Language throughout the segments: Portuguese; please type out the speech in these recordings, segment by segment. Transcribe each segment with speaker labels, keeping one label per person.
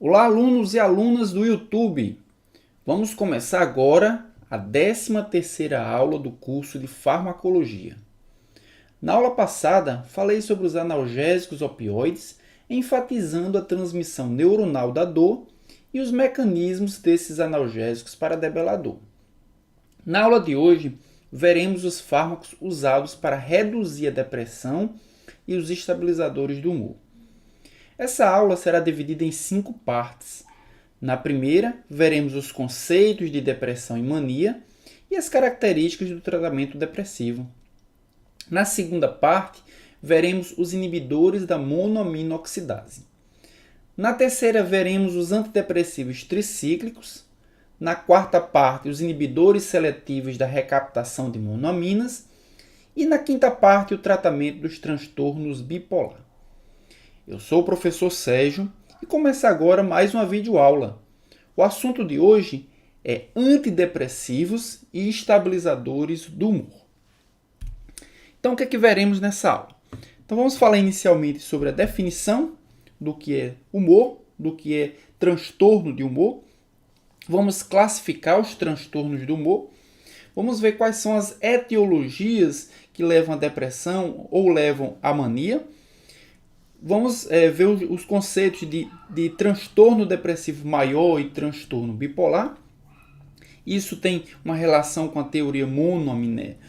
Speaker 1: Olá, alunos e alunas do YouTube! Vamos começar agora a 13ª aula do curso de Farmacologia. Na aula passada, falei sobre os analgésicos opioides, enfatizando a transmissão neuronal da dor e os mecanismos desses analgésicos para debelar dor. Na aula de hoje, veremos os fármacos usados para reduzir a depressão e os estabilizadores do humor. Essa aula será dividida em 5 partes. Na primeira, veremos os conceitos de depressão e mania e as características do tratamento depressivo. Na segunda parte, veremos os inibidores da monoaminoxidase. Na terceira, veremos os antidepressivos tricíclicos. Na quarta parte, os inibidores seletivos da recaptação de monoaminas. E na quinta parte, o tratamento dos transtornos bipolar. Eu sou o professor Sérgio e começa agora mais uma videoaula. O assunto de hoje é antidepressivos e estabilizadores do humor. Então, o que é que veremos nessa aula? Então, vamos falar inicialmente sobre a definição do que é humor, do que é transtorno de humor. Vamos classificar os transtornos do humor. Vamos ver quais são as etiologias que levam à depressão ou levam à mania. Vamos ver os conceitos de transtorno depressivo maior e transtorno bipolar. Isso tem uma relação com a teoria monoaminética.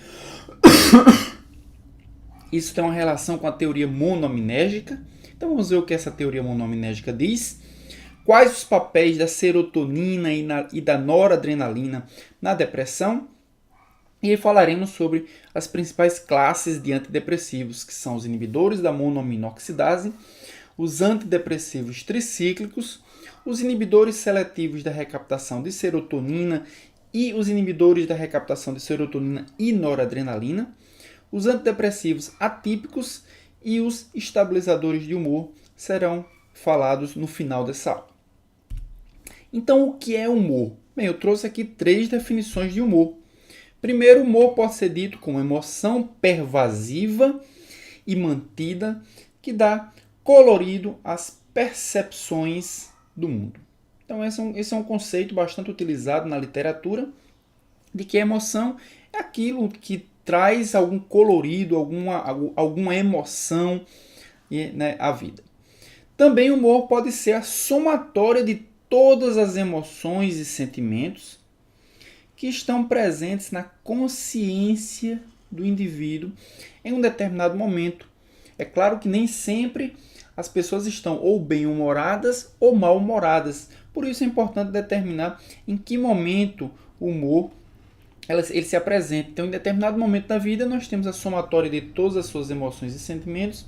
Speaker 1: Isso tem uma relação com a teoria monoaminérgica. Então vamos ver o que essa teoria monoaminérgica diz. Quais os papéis da serotonina e da noradrenalina na depressão. E aí falaremos sobre as principais classes de antidepressivos, que são os inibidores da monoaminoxidase, os antidepressivos tricíclicos, os inibidores seletivos da recaptação de serotonina e os inibidores da recaptação de serotonina e noradrenalina, os antidepressivos atípicos e os estabilizadores de humor serão falados no final dessa aula. Então, o que é humor? Bem, eu trouxe aqui 3 definições de humor. Primeiro, humor pode ser dito como emoção pervasiva e mantida que dá colorido às percepções do mundo. Então, esse é um conceito bastante utilizado na literatura, de que a emoção é aquilo que traz algum colorido, alguma emoção, né, à vida. Também o humor pode ser a somatória de todas as emoções e sentimentos que estão presentes na consciência do indivíduo em um determinado momento. É claro que nem sempre as pessoas estão ou bem-humoradas ou mal-humoradas. Por isso é importante determinar em que momento o humor ele se apresenta. Então, em determinado momento da vida, nós temos a somatória de todas as suas emoções e sentimentos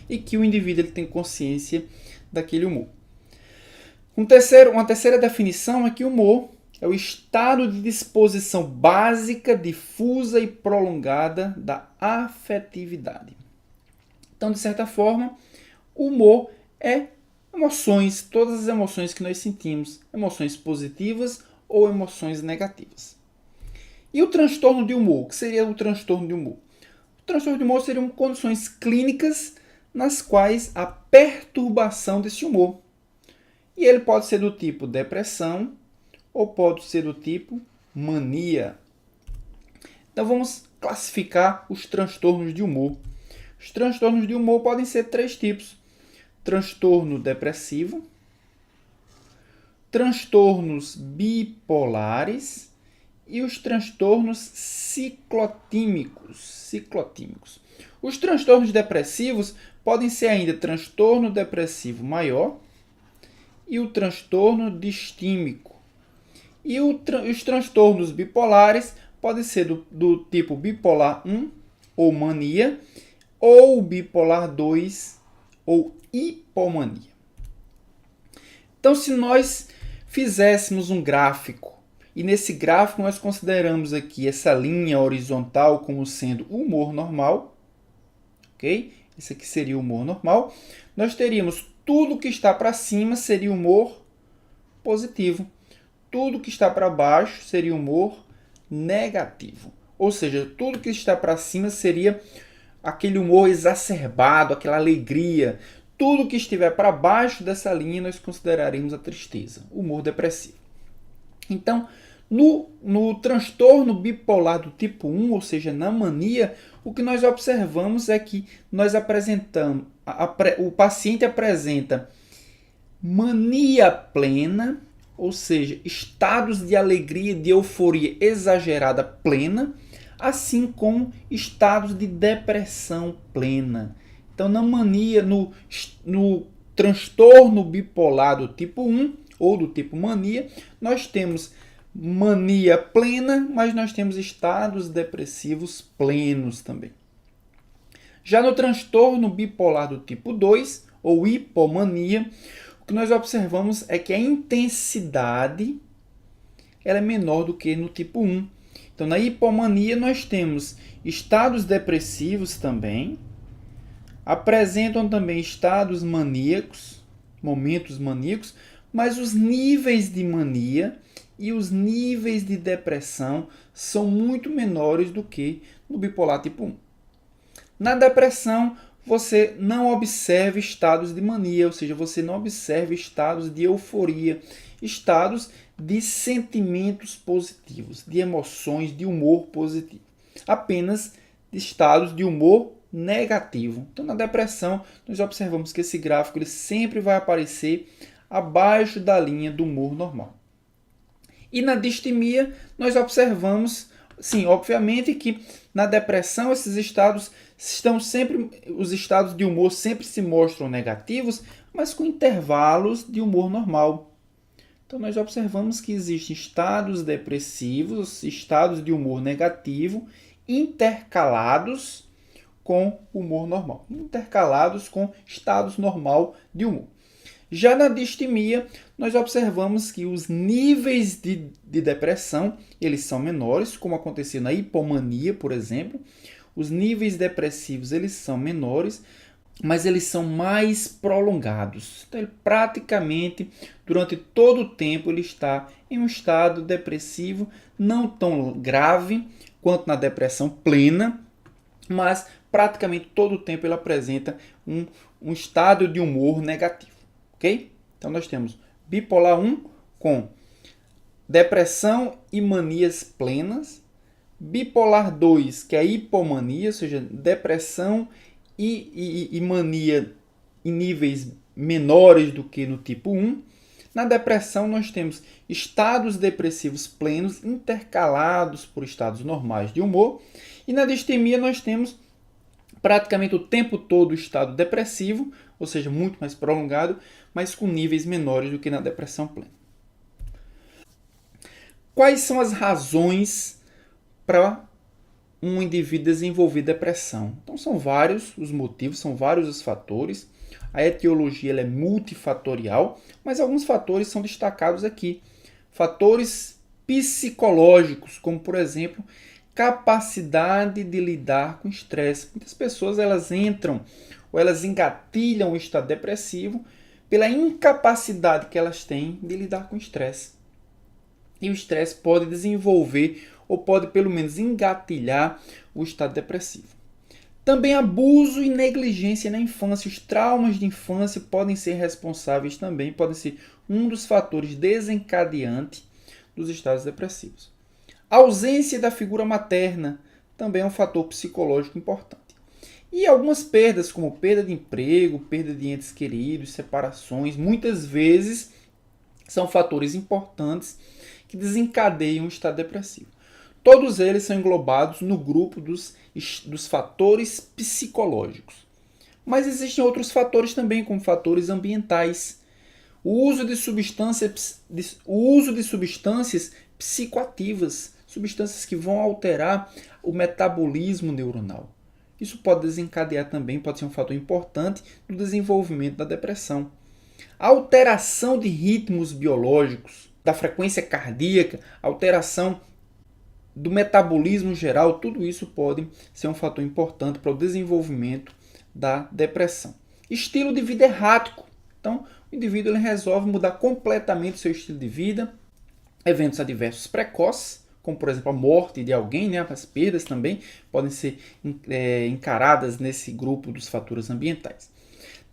Speaker 1: e que o indivíduo ele tem consciência daquele humor. Uma terceira definição é que o humor é o estado de disposição básica, difusa e prolongada da afetividade. Então, de certa forma, o humor é emoções, todas as emoções que nós sentimos, emoções positivas ou emoções negativas. E o transtorno de humor? O que seria o transtorno de humor? O transtorno de humor seriam condições clínicas nas quais há perturbação desse humor. E ele pode ser do tipo depressão, ou pode ser do tipo mania. Então vamos classificar os transtornos de humor. Os transtornos de humor podem ser 3 tipos: transtorno depressivo, transtornos bipolares e os transtornos ciclotímicos. Os transtornos depressivos podem ser ainda transtorno depressivo maior e o transtorno distímico. E os transtornos bipolares podem ser do tipo bipolar 1 ou mania, ou bipolar 2 ou hipomania. Então, se nós fizéssemos um gráfico, e nesse gráfico nós consideramos aqui essa linha horizontal como sendo o humor normal, ok? Esse aqui seria o humor normal. Nós teríamos tudo que está para cima seria humor positivo. Tudo que está para baixo seria humor negativo. Ou seja, tudo que está para cima seria aquele humor exacerbado, aquela alegria. Tudo que estiver para baixo dessa linha nós consideraremos a tristeza, o humor depressivo. Então, no transtorno bipolar do tipo 1, ou seja, na mania, o que nós observamos é que nós apresentamos, o paciente apresenta mania plena, ou seja, estados de alegria, de euforia exagerada plena, assim como estados de depressão plena. Então, na mania, no transtorno bipolar do tipo 1 ou do tipo mania, nós temos mania plena, mas nós temos estados depressivos plenos também. Já no transtorno bipolar do tipo 2, ou hipomania, o que nós observamos é que a intensidade ela é menor do que no tipo 1. Então, na hipomania, nós temos estados depressivos também, apresentam também estados maníacos, momentos maníacos, mas os níveis de mania e os níveis de depressão são muito menores do que no bipolar tipo 1. Na depressão, você não observa estados de mania, ou seja, você não observa estados de euforia, estados de sentimentos positivos, de emoções, de humor positivo. Apenas estados de humor negativo. Então, na depressão, nós observamos que esse gráfico ele sempre vai aparecer abaixo da linha do humor normal. E na distimia, nós observamos, sim, obviamente que na depressão esses estados estão sempre, os estados de humor sempre se mostram negativos, mas com intervalos de humor normal. Então, nós observamos que existem estados depressivos, estados de humor negativo, intercalados com humor normal, intercalados com estados normal de humor. Já na distimia, nós observamos que os níveis de depressão eles são menores, como acontecia na hipomania, por exemplo. Os níveis depressivos eles são menores, mas eles são mais prolongados. Então, ele praticamente, durante todo o tempo, ele está em um estado depressivo não tão grave quanto na depressão plena, mas praticamente todo o tempo ele apresenta um estado de humor negativo. Ok? Então, nós temos bipolar 1 com depressão e manias plenas, bipolar 2, que é a hipomania, ou seja, depressão e mania em níveis menores do que no tipo 1. Na depressão, nós temos estados depressivos plenos intercalados por estados normais de humor. E na distimia, nós temos praticamente o tempo todo o estado depressivo, ou seja, muito mais prolongado, mas com níveis menores do que na depressão plena. Quais são as razões para um indivíduo desenvolver depressão? Então, são vários os motivos, são vários os fatores. A etiologia ela é multifatorial, mas alguns fatores são destacados aqui. Fatores psicológicos, como, por exemplo, capacidade de lidar com estresse. Muitas pessoas elas entram ou elas engatilham o estado depressivo pela incapacidade que elas têm de lidar com o estresse. E o estresse pode desenvolver ou pode pelo menos engatilhar o estado depressivo. Também abuso e negligência na infância. Os traumas de infância podem ser responsáveis também, podem ser um dos fatores desencadeantes dos estados depressivos. A ausência da figura materna também é um fator psicológico importante. E algumas perdas, como perda de emprego, perda de entes queridos, separações, muitas vezes são fatores importantes que desencadeiam o estado depressivo. Todos eles são englobados no grupo dos fatores psicológicos. Mas existem outros fatores também, como fatores ambientais. O uso de substâncias psicoativas, substâncias que vão alterar o metabolismo neuronal. Isso pode desencadear também, pode ser um fator importante no desenvolvimento da depressão. A alteração de ritmos biológicos, da frequência cardíaca, alteração do metabolismo geral, tudo isso pode ser um fator importante para o desenvolvimento da depressão. Estilo de vida errático. Então, o indivíduo ele resolve mudar completamente o seu estilo de vida. Eventos adversos precoces, como por exemplo a morte de alguém, né? As perdas também podem ser encaradas nesse grupo dos fatores ambientais.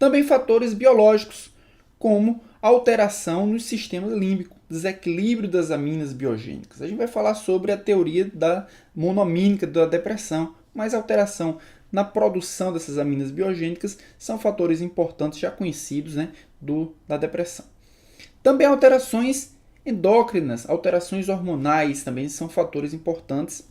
Speaker 1: Também fatores biológicos, como alteração no sistema límbico, desequilíbrio das aminas biogênicas. A gente vai falar sobre a teoria da monoamínica da depressão, mas alteração na produção dessas aminas biogênicas são fatores importantes já conhecidos, né, da depressão. Também alterações endócrinas, alterações hormonais também são fatores importantes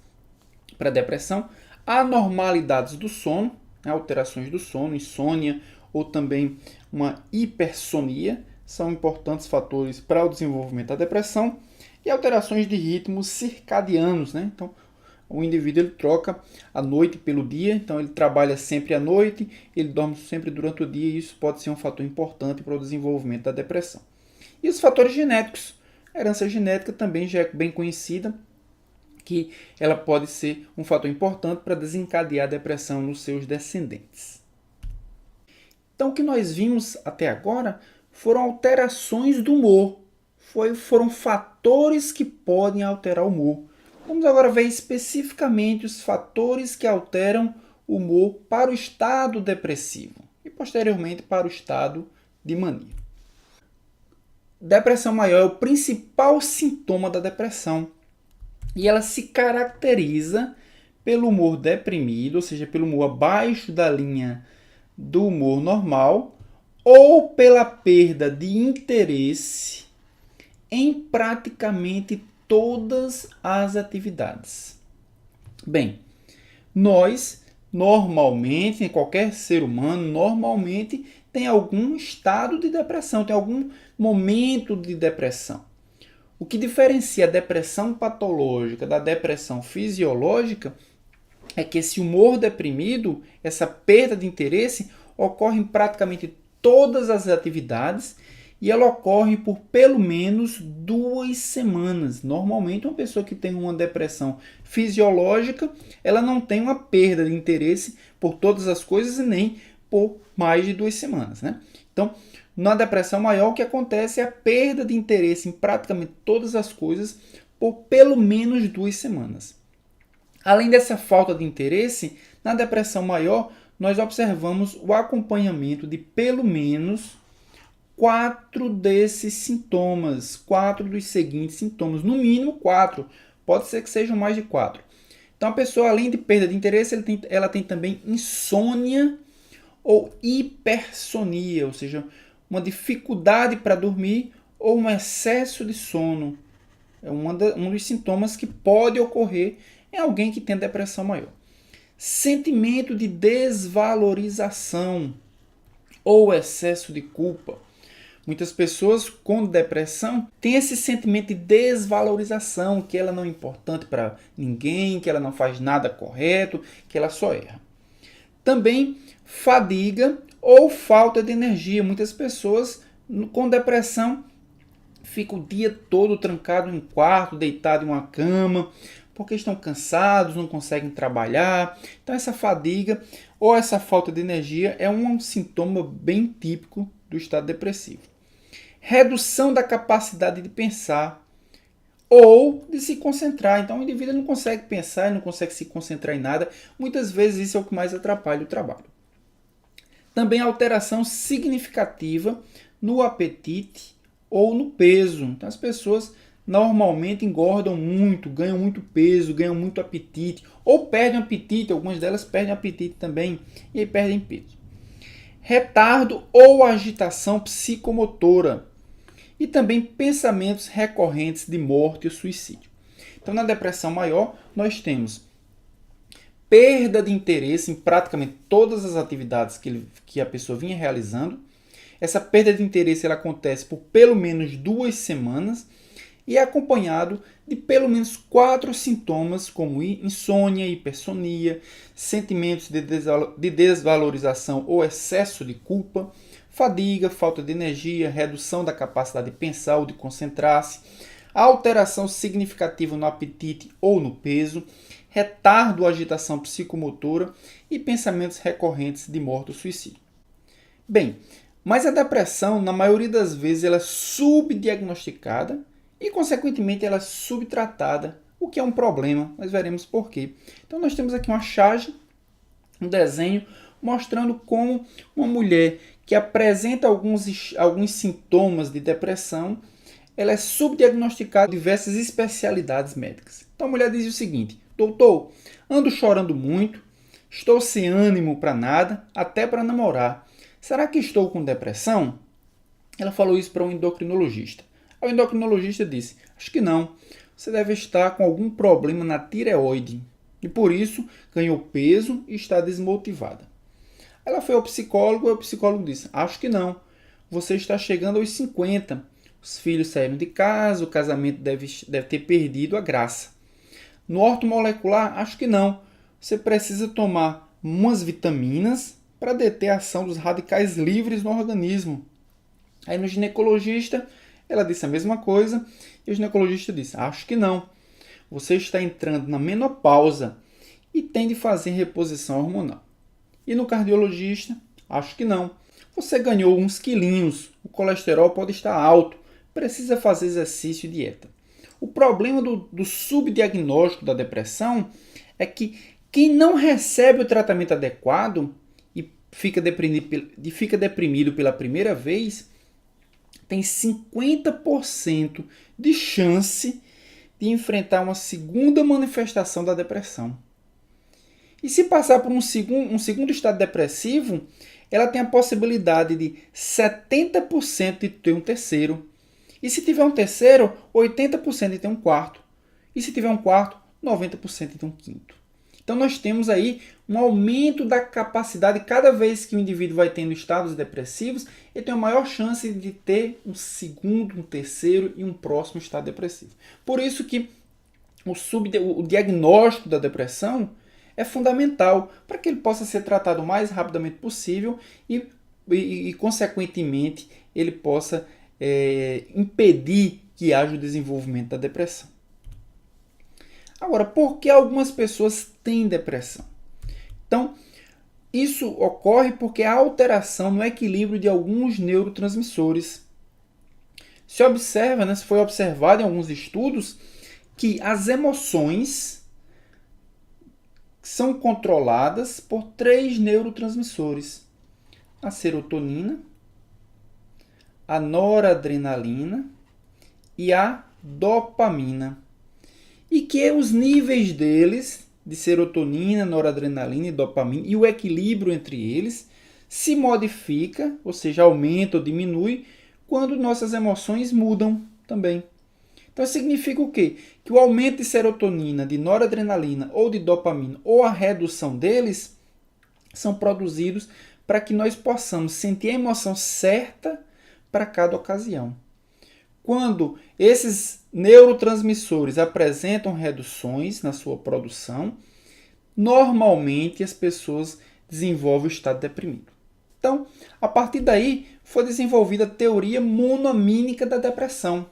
Speaker 1: para a depressão. Anormalidades do sono, né, alterações do sono, insônia ou também uma hipersonia, são importantes fatores para o desenvolvimento da depressão. E alterações de ritmos circadianos, né? Então, o indivíduo ele troca a noite pelo dia, então ele trabalha sempre à noite, ele dorme sempre durante o dia, e isso pode ser um fator importante para o desenvolvimento da depressão. E os fatores genéticos. A herança genética também já é bem conhecida, que ela pode ser um fator importante para desencadear a depressão nos seus descendentes. Então, o que nós vimos até agora foram alterações do humor, foram fatores que podem alterar o humor. Vamos agora ver especificamente os fatores que alteram o humor para o estado depressivo e posteriormente para o estado de mania. Depressão maior é o principal sintoma da depressão e ela se caracteriza pelo humor deprimido, ou seja, pelo humor abaixo da linha do humor normal, ou pela perda de interesse em praticamente todas as atividades. Bem, nós normalmente, qualquer ser humano, normalmente tem algum estado de depressão, tem algum momento de depressão. O que diferencia a depressão patológica da depressão fisiológica é que esse humor deprimido, essa perda de interesse, ocorre em praticamente todas as atividades e ela ocorre por pelo menos 2 semanas. Normalmente, uma pessoa que tem uma depressão fisiológica, ela não tem uma perda de interesse por todas as coisas e nem por mais de 2 semanas, né? Então, na depressão maior, o que acontece é a perda de interesse em praticamente todas as coisas por pelo menos 2 semanas. Além dessa falta de interesse, na depressão maior, nós observamos o acompanhamento de pelo menos 4 desses sintomas, 4 dos seguintes sintomas, no mínimo 4, pode ser que sejam mais de 4. Então, a pessoa, além de perda de interesse, ela tem também insônia ou hipersonia, ou seja, uma dificuldade para dormir ou um excesso de sono. É um dos sintomas que pode ocorrer em alguém que tem depressão maior. Sentimento de desvalorização ou excesso de culpa. Muitas pessoas com depressão têm esse sentimento de desvalorização, que ela não é importante para ninguém, que ela não faz nada correto, que ela só erra. Também fadiga ou falta de energia. Muitas pessoas com depressão ficam o dia todo trancado em um quarto, deitado em uma cama, porque estão cansados, não conseguem trabalhar. Então essa fadiga ou essa falta de energia é um sintoma bem típico do estado depressivo. Redução da capacidade de pensar ou de se concentrar. Então o indivíduo não consegue pensar, não consegue se concentrar em nada. Muitas vezes isso é o que mais atrapalha o trabalho. Também alteração significativa no apetite ou no peso. Então as pessoas normalmente engordam muito, ganham muito peso, ganham muito apetite, ou perdem apetite, algumas delas perdem apetite também, e aí perdem peso. Retardo ou agitação psicomotora, e também pensamentos recorrentes de morte ou suicídio. Então, na depressão maior, nós temos perda de interesse em praticamente todas as atividades que a pessoa vinha realizando. Essa perda de interesse ela acontece por pelo menos 2 semanas, e é acompanhado de pelo menos 4 sintomas, como insônia, hipersonia, sentimentos de desvalorização ou excesso de culpa, fadiga, falta de energia, redução da capacidade de pensar ou de concentrar-se, alteração significativa no apetite ou no peso, retardo ou agitação psicomotora e pensamentos recorrentes de morte ou suicídio. Bem, mas a depressão, na maioria das vezes, ela é subdiagnosticada e, consequentemente, ela é subtratada, o que é um problema, nós veremos por quê. Então, nós temos aqui uma charge, um desenho, mostrando como uma mulher que apresenta alguns sintomas de depressão, ela é subdiagnosticada em diversas especialidades médicas. Então a mulher diz o seguinte: doutor, ando chorando muito, estou sem ânimo para nada, até para namorar. Será que estou com depressão? Ela falou isso para um endocrinologista. O endocrinologista disse: acho que não. Você deve estar com algum problema na tireoide e por isso ganhou peso e está desmotivada. Ela foi ao psicólogo e o psicólogo disse: acho que não. Você está chegando aos 50. Os filhos saíram de casa, o casamento deve ter perdido a graça. No ortomolecular, acho que não. Você precisa tomar umas vitaminas para deter a ação dos radicais livres no organismo. Aí no ginecologista, ela disse a mesma coisa e o ginecologista disse: acho que não. Você está entrando na menopausa e tem de fazer reposição hormonal. E no cardiologista, acho que não. Você ganhou uns quilinhos, o colesterol pode estar alto, precisa fazer exercício e dieta. O problema do subdiagnóstico da depressão é que quem não recebe o tratamento adequado e fica deprimido pela primeira vez, tem 50% de chance de enfrentar uma segunda manifestação da depressão. E se passar por um segundo estado depressivo, ela tem a possibilidade de 70% de ter um terceiro. E se tiver um terceiro, 80% de ter um quarto. E se tiver um quarto, 90% de ter um quinto. Então nós temos aí um aumento da capacidade. Cada vez que o indivíduo vai tendo estados depressivos, ele tem uma maior chance de ter um segundo, um terceiro e um próximo estado depressivo. Por isso que o diagnóstico da depressão é fundamental para que ele possa ser tratado o mais rapidamente possível e consequentemente, ele possa impedir que haja o desenvolvimento da depressão. Agora, por que algumas pessoas têm depressão? Então, isso ocorre porque há alteração no equilíbrio de alguns neurotransmissores. Se foi observado em alguns estudos que as emoções são controladas por 3 neurotransmissores: a serotonina, a noradrenalina e a dopamina. E que os níveis deles, de serotonina, noradrenalina e dopamina, e o equilíbrio entre eles, se modifica, ou seja, aumenta ou diminui, quando nossas emoções mudam também. Então significa o quê? Que o aumento de serotonina, de noradrenalina ou de dopamina, ou a redução deles, são produzidos para que nós possamos sentir a emoção certa para cada ocasião. Quando esses neurotransmissores apresentam reduções na sua produção, normalmente as pessoas desenvolvem o estado deprimido. Então, a partir daí, foi desenvolvida a teoria monoamínica da depressão.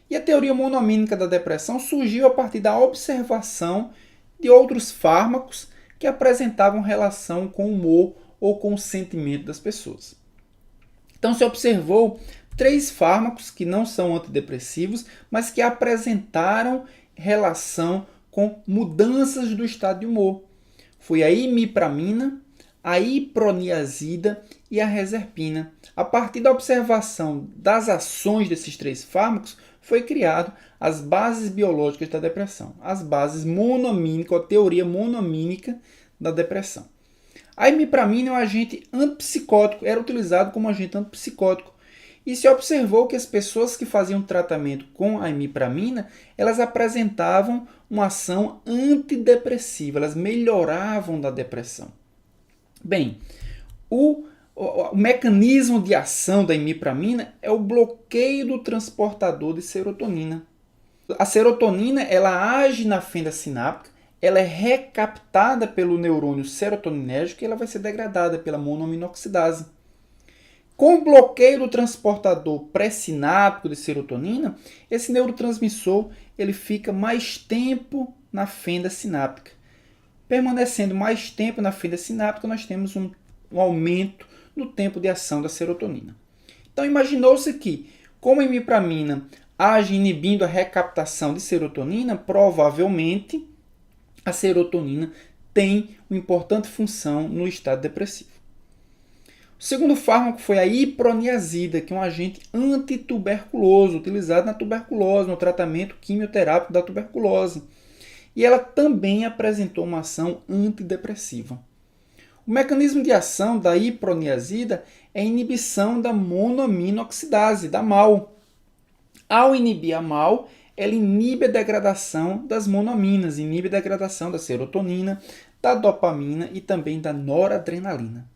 Speaker 1: E a teoria monoamínica da depressão surgiu a partir da observação de outros fármacos que apresentavam relação com o humor ou com o sentimento das pessoas. Então, se observou 3 fármacos que não são antidepressivos, mas que apresentaram relação com mudanças do estado de humor. Foi a imipramina, a iproniazida e a reserpina. A partir da observação das ações desses 3 fármacos, foi criado as bases biológicas da depressão, as bases monoamínicas, a teoria monoamínica da depressão. A imipramina é um agente antipsicótico, era utilizado como agente antipsicótico. E se observou que as pessoas que faziam tratamento com a imipramina, elas apresentavam uma ação antidepressiva, elas melhoravam da depressão. Bem, o mecanismo de ação da imipramina é o bloqueio do transportador de serotonina. A serotonina, ela age na fenda sináptica, ela é recaptada pelo neurônio serotoninérgico e ela vai ser degradada pela monoaminoxidase. Com o bloqueio do transportador pré-sináptico de serotonina, esse neurotransmissor ele fica mais tempo na fenda sináptica. Permanecendo mais tempo na fenda sináptica, nós temos um aumento no tempo de ação da serotonina. Então, imaginou-se que, como a imipramina age inibindo a recaptação de serotonina, provavelmente a serotonina tem uma importante função no estado depressivo. O segundo fármaco foi a iproniazida, que é um agente antituberculoso, utilizado na tuberculose, no tratamento quimioterápico da tuberculose. E ela também apresentou uma ação antidepressiva. O mecanismo de ação da iproniazida é a inibição da monoaminoxidase, da MAO. Ao inibir a MAO, ela inibe a degradação das monoaminas, inibe a degradação da serotonina, da dopamina e também da noradrenalina.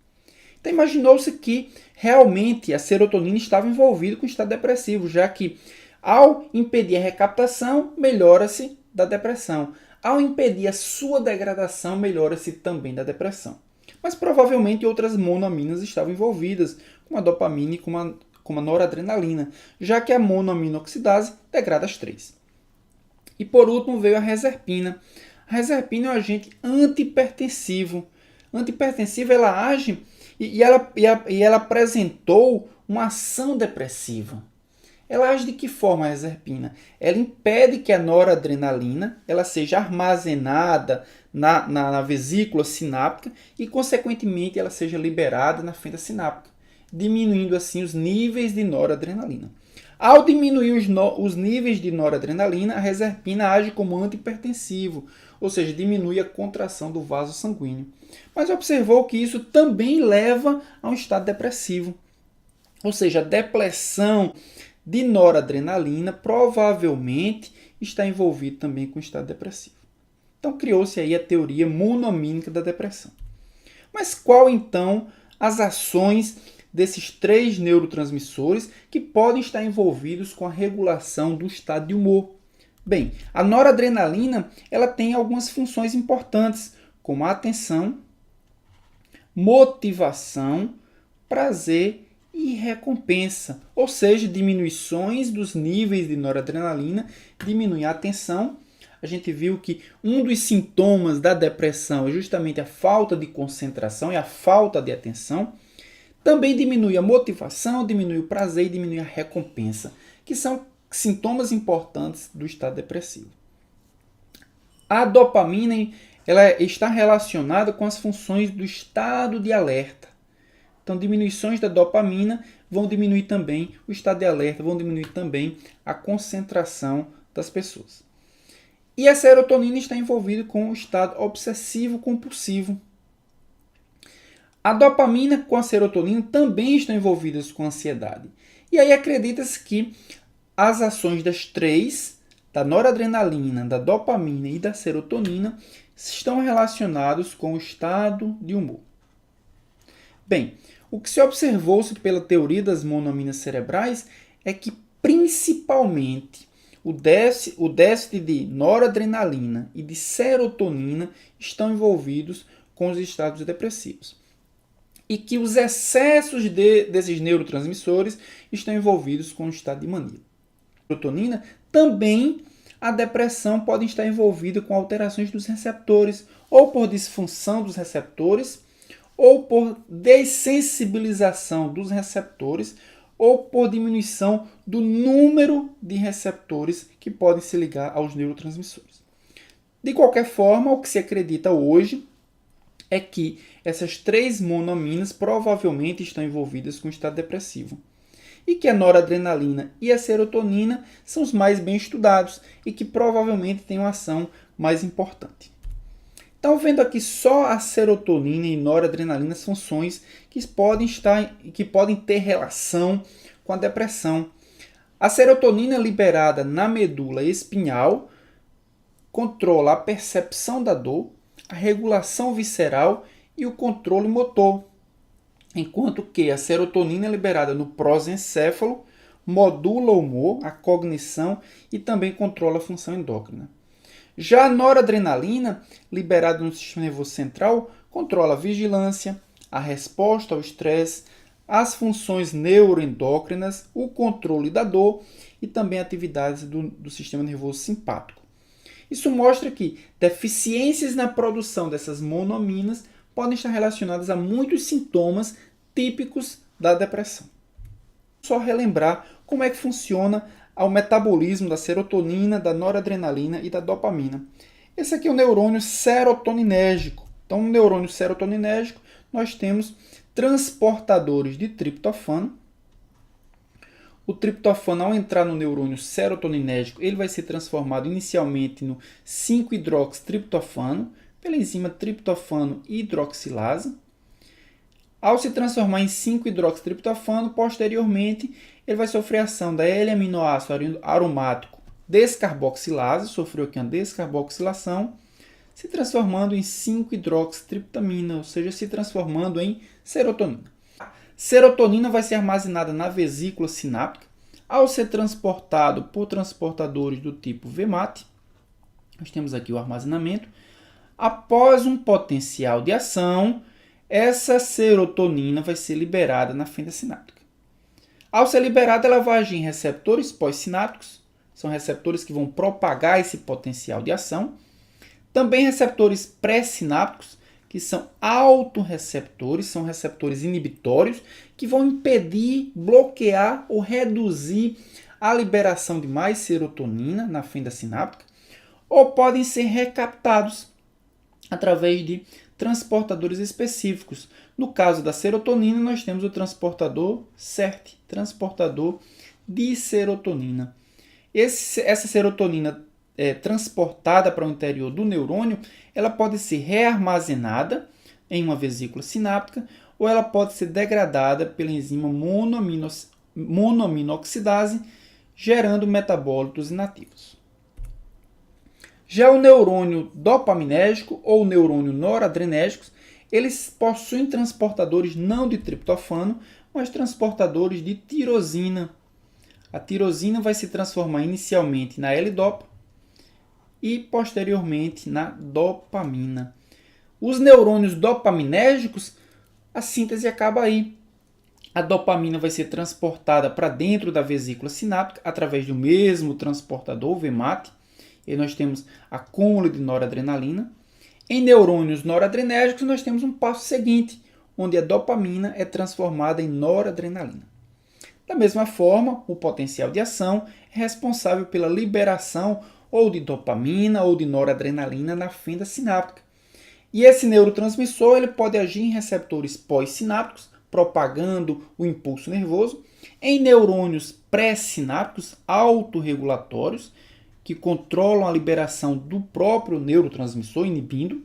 Speaker 1: Então, imaginou-se que realmente a serotonina estava envolvida com o estado depressivo, já que ao impedir a recaptação, melhora-se da depressão. Ao impedir a sua degradação, melhora-se também da depressão. Mas provavelmente outras monoaminas estavam envolvidas, como a dopamina e como a noradrenalina, já que a monoaminoxidase degrada as três. E por último veio a reserpina. A reserpina é um agente antihipertensivo. Antihipertensiva, ela age e ela apresentou uma ação depressiva. Ela age de que forma a reserpina? Ela impede que a noradrenalina ela seja armazenada na vesícula sináptica e, consequentemente, ela seja liberada na fenda sináptica, diminuindo assim os níveis de noradrenalina. Ao diminuir os níveis de noradrenalina, a reserpina age como antihipertensivo, ou seja, diminui a contração do vaso sanguíneo. Mas observou que isso também leva a um estado depressivo, ou seja, a depressão de noradrenalina provavelmente está envolvido também com o estado depressivo. Então criou-se aí a teoria monoamínica da depressão. Mas qual então as ações desses três neurotransmissores que podem estar envolvidos com a regulação do estado de humor? Bem, a noradrenalina ela tem algumas funções importantes, como a atenção, motivação, prazer e recompensa, ou seja, diminuições dos níveis de noradrenalina, diminui a atenção. A gente viu que um dos sintomas da depressão é justamente a falta de concentração e a falta de atenção. Também diminui a motivação, diminui o prazer e diminui a recompensa, que são sintomas importantes do estado depressivo. A dopamina ela está relacionada com as funções do estado de alerta. Então, diminuições da dopamina vão diminuir também o estado de alerta, vão diminuir também a concentração das pessoas. E a serotonina está envolvida com o estado obsessivo-compulsivo. A dopamina com a serotonina também estão envolvidas com a ansiedade. E aí acredita-se que as ações das três, da noradrenalina, da dopamina e da serotonina, estão relacionados com o estado de humor. Bem, o que se observou-se pela teoria das monoaminas cerebrais é que, principalmente, o déficit de noradrenalina e de serotonina estão envolvidos com os estados depressivos. E que os excessos desses neurotransmissores estão envolvidos com o estado de mania. A serotonina também, a depressão pode estar envolvida com alterações dos receptores, ou por disfunção dos receptores, ou por dessensibilização dos receptores, ou por diminuição do número de receptores que podem se ligar aos neurotransmissores. De qualquer forma, o que se acredita hoje é que essas três monoaminas provavelmente estão envolvidas com o estado depressivo. E que a noradrenalina e a serotonina são os mais bem estudados e que provavelmente têm uma ação mais importante. Então, vendo aqui só a serotonina e noradrenalina, as funções que podem ter relação com a depressão. A serotonina liberada na medula espinhal controla a percepção da dor, a regulação visceral e o controle motor, enquanto que a serotonina liberada no prosencéfalo modula o humor, a cognição e também controla a função endócrina. Já a noradrenalina, liberada no sistema nervoso central, controla a vigilância, a resposta ao estresse, as funções neuroendócrinas, o controle da dor e também atividades do sistema nervoso simpático. Isso mostra que deficiências na produção dessas monoaminas podem estar relacionadas a muitos sintomas típicos da depressão. Só relembrar como é que funciona o metabolismo da serotonina, da noradrenalina e da dopamina. Esse aqui é o neurônio serotoninérgico. Então, um neurônio serotoninérgico, nós temos transportadores de triptofano. O triptofano, ao entrar no neurônio serotoninérgico, ele vai ser transformado inicialmente no 5-hidroxitriptofano pela enzima triptofano hidroxilase. Ao se transformar em 5-hidroxitriptofano, posteriormente, ele vai sofrer ação da L-aminoácido aromático descarboxilase, sofreu aqui uma descarboxilação, se transformando em 5-hidroxitriptamina, ou seja, se transformando em serotonina. Serotonina vai ser armazenada na vesícula sináptica. Ao ser transportado por transportadores do tipo VMAT, nós temos aqui o armazenamento. Após um potencial de ação, essa serotonina vai ser liberada na fenda sináptica. Ao ser liberada, ela vai agir em receptores pós-sinápticos, são receptores que vão propagar esse potencial de ação. Também receptores pré-sinápticos, que são autorreceptores, são receptores inibitórios, que vão impedir, bloquear ou reduzir a liberação de mais serotonina na fenda sináptica, ou podem ser recaptados através de transportadores específicos. No caso da serotonina, nós temos o transportador SERT, transportador de serotonina. Essa serotonina transportada para o interior do neurônio, ela pode ser rearmazenada em uma vesícula sináptica ou ela pode ser degradada pela enzima monoaminoxidase, gerando metabólitos inativos. Já o neurônio dopaminérgico ou neurônio noradrenérgicos, eles possuem transportadores não de triptofano, mas transportadores de tirosina. A tirosina vai se transformar inicialmente na L-dopa e posteriormente na dopamina. Os neurônios dopaminérgicos, a síntese acaba aí. A dopamina vai ser transportada para dentro da vesícula sináptica através do mesmo transportador, o VMAT. E nós temos acúmulo de noradrenalina. Em neurônios noradrenérgicos, nós temos um passo seguinte, onde a dopamina é transformada em noradrenalina. Da mesma forma, o potencial de ação é responsável pela liberação ou de dopamina ou de noradrenalina na fenda sináptica. E esse neurotransmissor ele pode agir em receptores pós-sinápticos, propagando o impulso nervoso, em neurônios pré-sinápticos autorregulatórios, que controlam a liberação do próprio neurotransmissor, inibindo,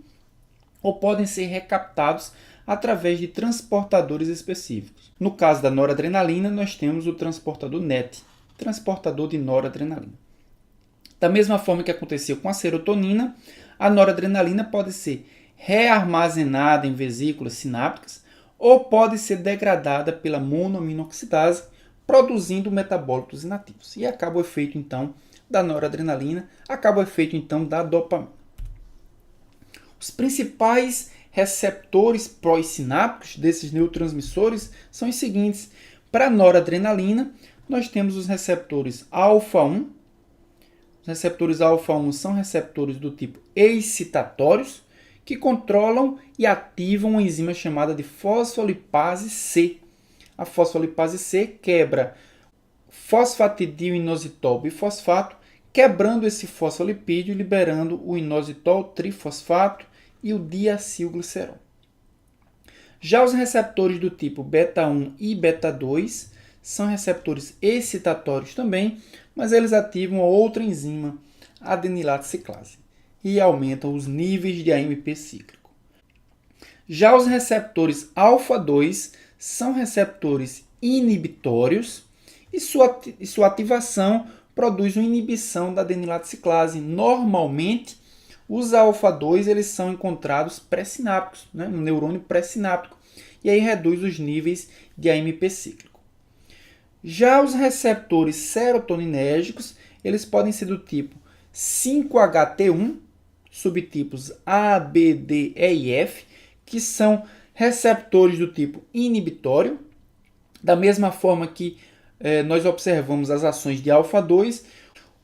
Speaker 1: ou podem ser recaptados através de transportadores específicos. No caso da noradrenalina, nós temos o transportador NET, transportador de noradrenalina. Da mesma forma que aconteceu com a serotonina, a noradrenalina pode ser rearmazenada em vesículas sinápticas ou pode ser degradada pela monoaminoxidase, produzindo metabólitos inativos. E acaba o efeito, então, da noradrenalina, acaba o efeito, então, da dopamina. Os principais receptores pós-sinápticos desses neurotransmissores são os seguintes. Para a noradrenalina, nós temos os receptores alfa-1. Os receptores alfa-1 são receptores do tipo excitatórios, que controlam e ativam uma enzima chamada de fosfolipase C. A fosfolipase C quebra fosfatidil-inositol bifosfato, quebrando esse fosfolipídio e liberando o inositol trifosfato e o diacilglicerol. Já os receptores do tipo beta-1 e beta-2 são receptores excitatórios também, mas eles ativam outra enzima, a adenilato ciclase, e aumentam os níveis de AMP cíclico. Já os receptores alfa-2 são receptores inibitórios e sua ativação produz uma inibição da adenilato ciclase. Normalmente, os alfa-2 eles são encontrados pré-sinápticos, no neurônio pré-sináptico, e aí reduz os níveis de AMP cíclico. Já os receptores serotoninérgicos, eles podem ser do tipo 5-HT1, subtipos A, B, D, E e F, que são receptores do tipo inibitório. Da mesma forma que nós observamos as ações de alfa-2,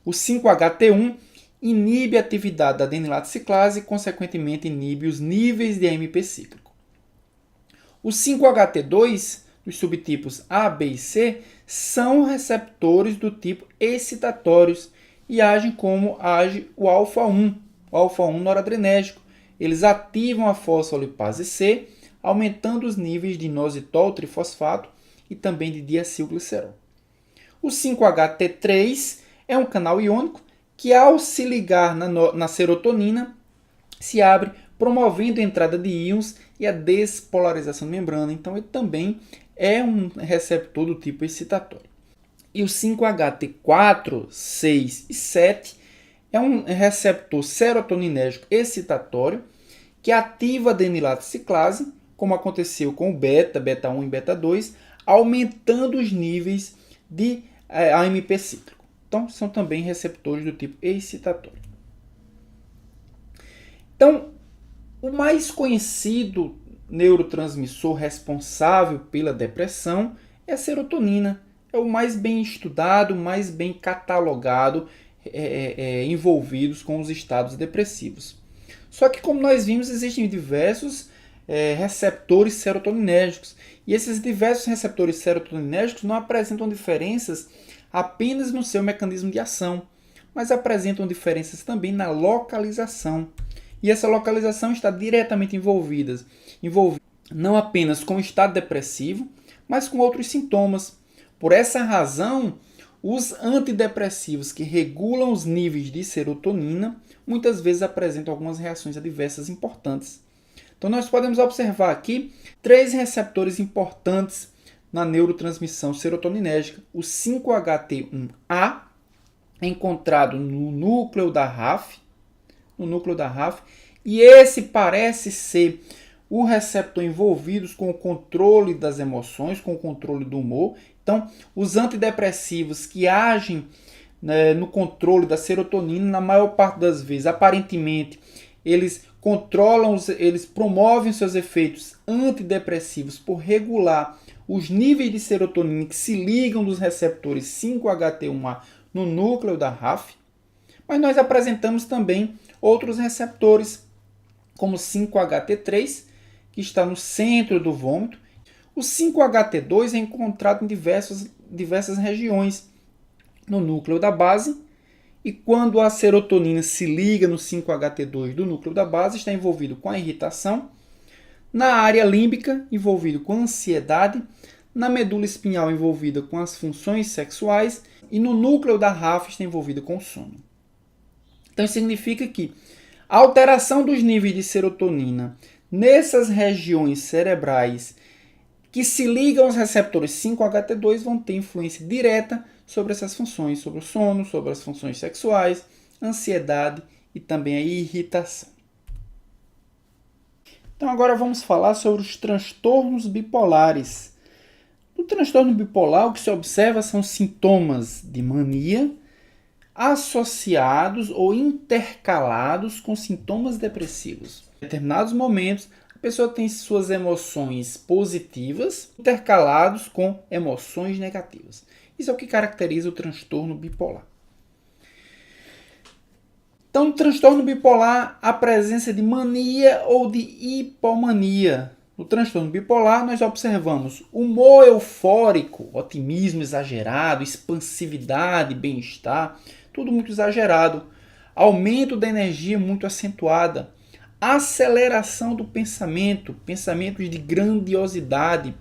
Speaker 1: o 5-HT1 inibe a atividade da adenilato ciclase e, consequentemente, inibe os níveis de AMP cíclico. O 5-HT2, os subtipos A, B e C, são receptores do tipo excitatórios e agem como age o alfa-1 noradrenérgico. Eles ativam a fosfolipase C, aumentando os níveis de inositol trifosfato e também de diacilglicerol. O 5-HT3 é um canal iônico que, ao se ligar na serotonina, se abre, promovendo a entrada de íons e a despolarização da membrana. Então, ele também é um receptor do tipo excitatório. E o 5-HT4, 6 e 7 é um receptor serotoninérgico excitatório que ativa a adenilato ciclase, como aconteceu com o beta, beta 1 e beta 2, aumentando os níveis de AMP cíclico. Então, são também receptores do tipo excitatório. Então, o mais conhecido neurotransmissor responsável pela depressão é a serotonina. É o mais bem estudado, mais bem catalogado, envolvidos com os estados depressivos. Só que, como nós vimos, existem diversos receptores serotoninérgicos. E esses diversos receptores serotoninérgicos não apresentam diferenças apenas no seu mecanismo de ação, mas apresentam diferenças também na localização. E essa localização está diretamente envolvida não apenas com o estado depressivo, mas com outros sintomas. Por essa razão, os antidepressivos que regulam os níveis de serotonina muitas vezes apresentam algumas reações adversas importantes. Então, nós podemos observar aqui 3 receptores importantes na neurotransmissão serotoninérgica. O 5-HT1A, encontrado no núcleo da RAF, e esse parece ser o receptor envolvido com o controle das emoções, com o controle do humor. Então, os antidepressivos que agem no controle da serotonina, na maior parte das vezes, aparentemente, eles promovem seus efeitos antidepressivos por regular os níveis de serotonina que se ligam dos receptores 5-HT1A no núcleo da RAF. Mas nós apresentamos também outros receptores, como o 5-HT3, que está no centro do vômito. O 5-HT2 é encontrado em diversas regiões no núcleo da base, e quando a serotonina se liga no 5-HT2 do núcleo da base, está envolvido com a irritação, na área límbica, envolvido com a ansiedade, na medula espinhal, envolvida com as funções sexuais, e no núcleo da RAF está envolvido com o sono. Então, isso significa que a alteração dos níveis de serotonina nessas regiões cerebrais que se ligam aos receptores 5-HT2 vão ter influência direta sobre essas funções, sobre o sono, sobre as funções sexuais, ansiedade e também a irritação. Então agora vamos falar sobre os transtornos bipolares. No transtorno bipolar, o que se observa são sintomas de mania associados ou intercalados com sintomas depressivos. Em determinados momentos, a pessoa tem suas emoções positivas intercalados com emoções negativas. Isso é o que caracteriza o transtorno bipolar. Então, no transtorno bipolar, a presença de mania ou de hipomania. No transtorno bipolar, nós observamos humor eufórico, otimismo exagerado, expansividade, bem-estar, tudo muito exagerado. Aumento da energia muito acentuada. Aceleração do pensamento, pensamentos de grandiosidade.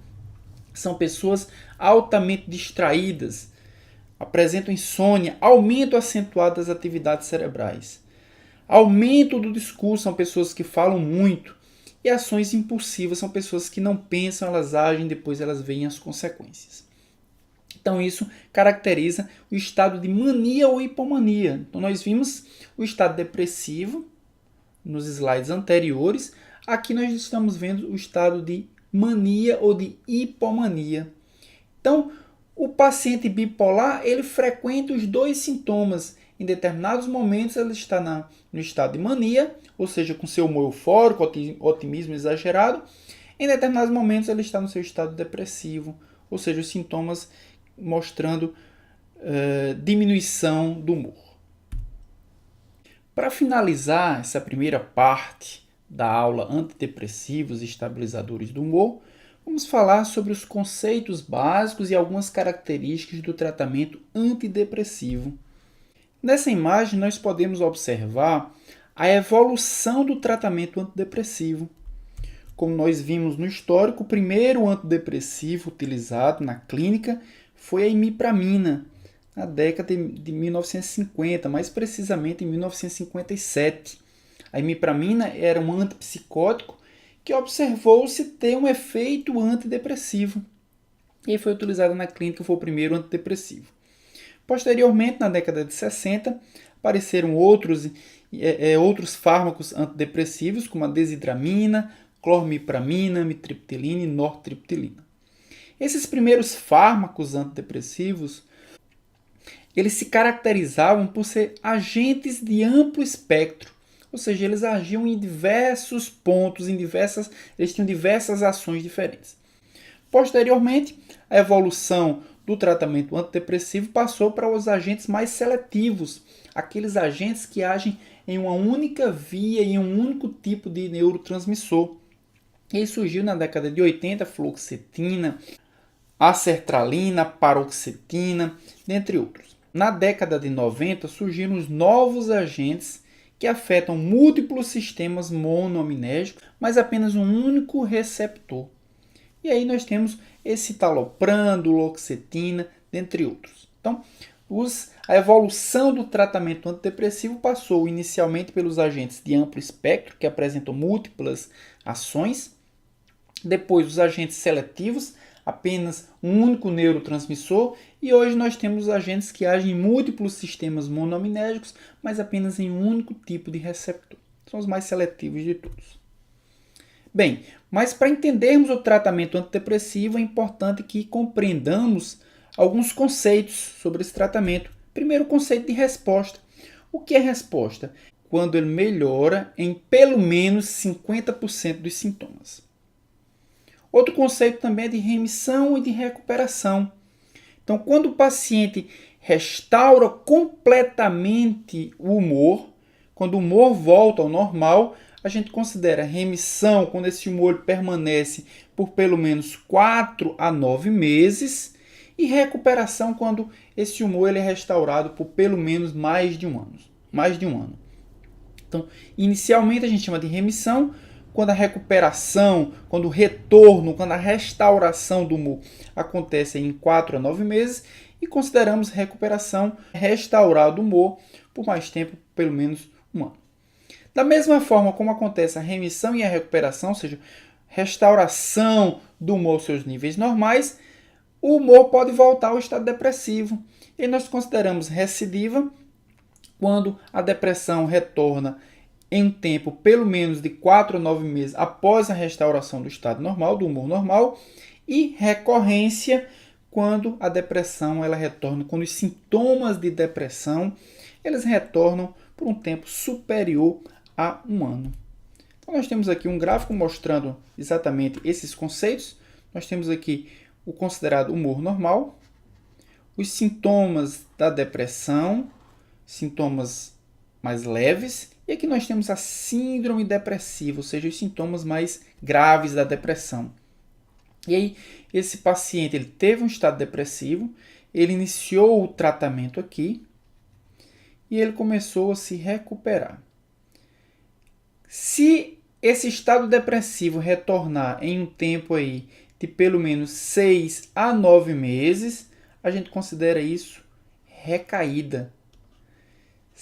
Speaker 1: São pessoas altamente distraídas, apresentam insônia, aumento acentuado das atividades cerebrais. Aumento do discurso, são pessoas que falam muito. E ações impulsivas, são pessoas que não pensam, elas agem, depois elas veem as consequências. Então isso caracteriza o estado de mania ou hipomania. Então nós vimos o estado depressivo nos slides anteriores. Aqui nós estamos vendo o estado de mania ou de hipomania. Então, o paciente bipolar, ele frequenta os dois sintomas. Em determinados momentos, ele está no estado de mania, ou seja, com seu humor eufórico, otimismo exagerado. Em determinados momentos, ele está no seu estado depressivo, ou seja, os sintomas mostrando diminuição do humor. Para finalizar essa primeira parte da aula antidepressivos e estabilizadores do humor, vamos falar sobre os conceitos básicos e algumas características do tratamento antidepressivo. Nessa imagem, nós podemos observar a evolução do tratamento antidepressivo. Como nós vimos no histórico, o primeiro antidepressivo utilizado na clínica foi a imipramina, na década de 1950, mais precisamente em 1957. A imipramina era um antipsicótico que observou-se ter um efeito antidepressivo e foi utilizado na clínica, foi o primeiro antidepressivo. Posteriormente, na década de 60, apareceram outros fármacos antidepressivos, como a desidramina, clormipramina, mitriptilina e nortriptilina. Esses primeiros fármacos antidepressivos, eles se caracterizavam por ser agentes de amplo espectro, ou seja, eles agiam em diversos pontos, eles tinham diversas ações diferentes. Posteriormente, a evolução do tratamento antidepressivo passou para os agentes mais seletivos, aqueles agentes que agem em uma única via, em um único tipo de neurotransmissor. E aí surgiu na década de 80 a fluoxetina, a sertralina, a paroxetina, dentre outros. Na década de 90 surgiram os novos agentes que afetam múltiplos sistemas monoaminérgicos, mas apenas um único receptor. E aí nós temos escitalopram, duloxetina, dentre outros. Então, a evolução do tratamento antidepressivo passou inicialmente pelos agentes de amplo espectro, que apresentam múltiplas ações. Depois, os agentes seletivos, apenas um único neurotransmissor. E hoje nós temos os agentes que agem em múltiplos sistemas monoaminérgicos, mas apenas em um único tipo de receptor. São os mais seletivos de todos. Bem, mas para entendermos o tratamento antidepressivo é importante que compreendamos alguns conceitos sobre esse tratamento. Primeiro, o conceito de resposta. O que é resposta? Quando ele melhora em pelo menos 50% dos sintomas. Outro conceito também é de remissão e de recuperação. Então, quando o paciente restaura completamente o humor, quando o humor volta ao normal, a gente considera remissão quando esse humor permanece por pelo menos 4 a 9 meses e recuperação quando esse humor é restaurado por pelo menos mais de um ano. Então, inicialmente a gente chama de remissão quando a recuperação, quando o retorno, quando a restauração do humor acontece em 4 a 9 meses e consideramos recuperação restaurar do humor por mais tempo, pelo menos um ano. Da mesma forma como acontece a remissão e a recuperação, ou seja, restauração do humor aos seus níveis normais, o humor pode voltar ao estado depressivo. E nós consideramos recidiva quando a depressão retorna em um tempo pelo menos de 4 a 9 meses após a restauração do estado normal, do humor normal, e recorrência quando a depressão ela retorna, quando os sintomas de depressão eles retornam por um tempo superior a um ano. Então nós temos aqui um gráfico mostrando exatamente esses conceitos. Nós temos aqui o considerado humor normal, os sintomas da depressão, sintomas mais leves, e aqui nós temos a síndrome depressiva, ou seja, os sintomas mais graves da depressão. E aí, esse paciente ele teve um estado depressivo, ele iniciou o tratamento aqui e ele começou a se recuperar. Se esse estado depressivo retornar em um tempo aí de pelo menos 6 a 9 meses, a gente considera isso recaída.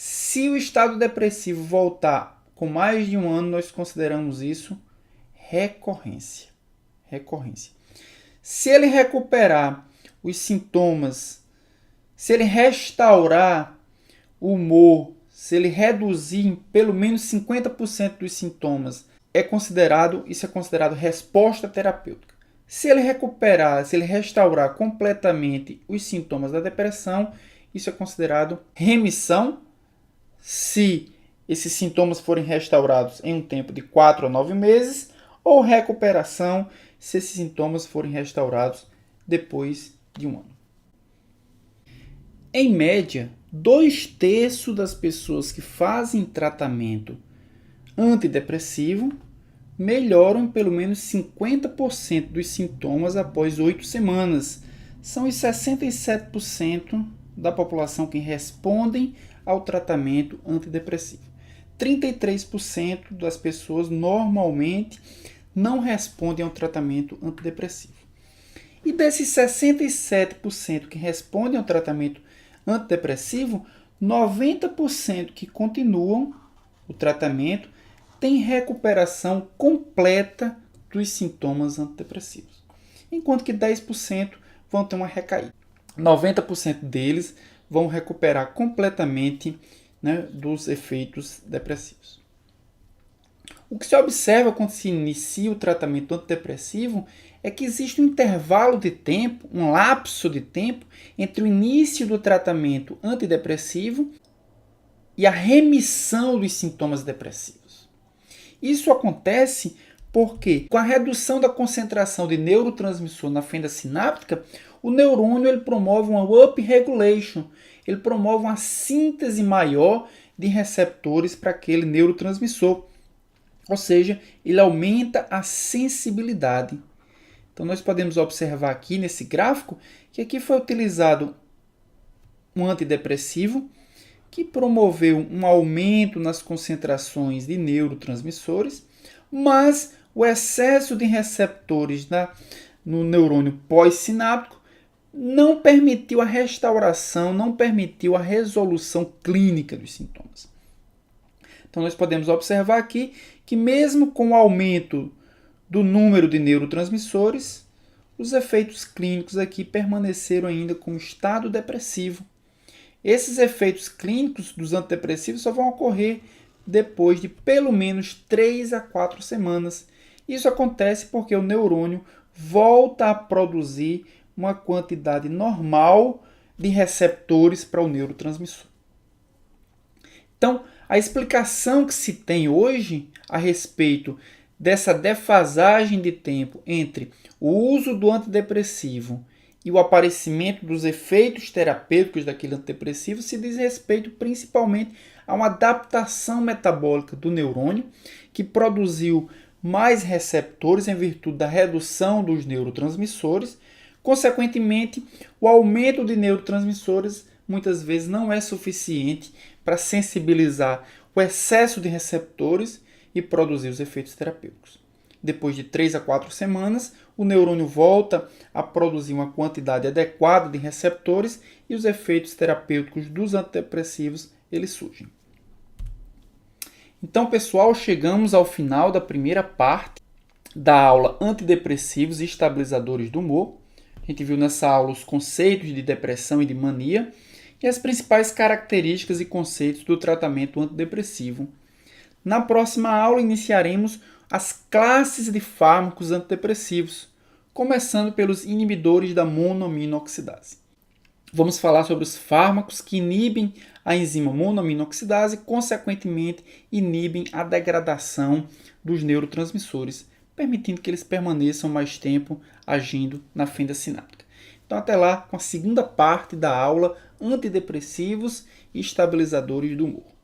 Speaker 1: Se o estado depressivo voltar com mais de um ano, nós consideramos isso recorrência. Se ele recuperar os sintomas, se ele restaurar o humor, se ele reduzir em pelo menos 50% dos sintomas, isso é considerado resposta terapêutica. Se ele restaurar completamente os sintomas da depressão, isso é considerado remissão. Se esses sintomas forem restaurados em um tempo de 4 a 9 meses, ou recuperação, se esses sintomas forem restaurados depois de um ano. Em média, 2/3 das pessoas que fazem tratamento antidepressivo melhoram em pelo menos 50% dos sintomas após 8 semanas. São os 67% da população que respondem ao tratamento antidepressivo. 33% das pessoas normalmente não respondem ao tratamento antidepressivo. E desses 67% que respondem ao tratamento antidepressivo, 90% que continuam o tratamento têm recuperação completa dos sintomas antidepressivos, enquanto que 10% vão ter uma recaída. 90% deles vão recuperar completamente, né, dos efeitos depressivos. O que se observa quando se inicia o tratamento antidepressivo é que existe um intervalo de tempo, um lapso de tempo, entre o início do tratamento antidepressivo e a remissão dos sintomas depressivos. Isso acontece porque, com a redução da concentração de neurotransmissor na fenda sináptica, o neurônio ele promove uma upregulation, ele promove uma síntese maior de receptores para aquele neurotransmissor. Ou seja, ele aumenta a sensibilidade. Então, nós podemos observar aqui nesse gráfico que aqui foi utilizado um antidepressivo que promoveu um aumento nas concentrações de neurotransmissores, mas o excesso de receptores no neurônio pós-sináptico não permitiu a restauração, não permitiu a resolução clínica dos sintomas. Então, nós podemos observar aqui que mesmo com o aumento do número de neurotransmissores, os efeitos clínicos aqui permaneceram ainda com estado depressivo. Esses efeitos clínicos dos antidepressivos só vão ocorrer depois de pelo menos 3 a 4 semanas. Isso acontece porque o neurônio volta a produzir uma quantidade normal de receptores para o neurotransmissor. Então, a explicação que se tem hoje a respeito dessa defasagem de tempo entre o uso do antidepressivo e o aparecimento dos efeitos terapêuticos daquele antidepressivo se diz respeito principalmente a uma adaptação metabólica do neurônio que produziu mais receptores em virtude da redução dos neurotransmissores. Consequentemente, o aumento de neurotransmissores muitas vezes não é suficiente para sensibilizar o excesso de receptores e produzir os efeitos terapêuticos. Depois de 3 a 4 semanas, o neurônio volta a produzir uma quantidade adequada de receptores e os efeitos terapêuticos dos antidepressivos eles surgem. Então, pessoal, chegamos ao final da primeira parte da aula Antidepressivos e Estabilizadores do Humor. A gente viu nessa aula os conceitos de depressão e de mania e as principais características e conceitos do tratamento antidepressivo. Na próxima aula, iniciaremos as classes de fármacos antidepressivos, começando pelos inibidores da monoaminoxidase. Vamos falar sobre os fármacos que inibem a enzima monoaminoxidase e, consequentemente, inibem a degradação dos neurotransmissores, permitindo que eles permaneçam mais tempo agindo na fenda sináptica. Então, até lá com a segunda parte da aula Antidepressivos e Estabilizadores do Humor.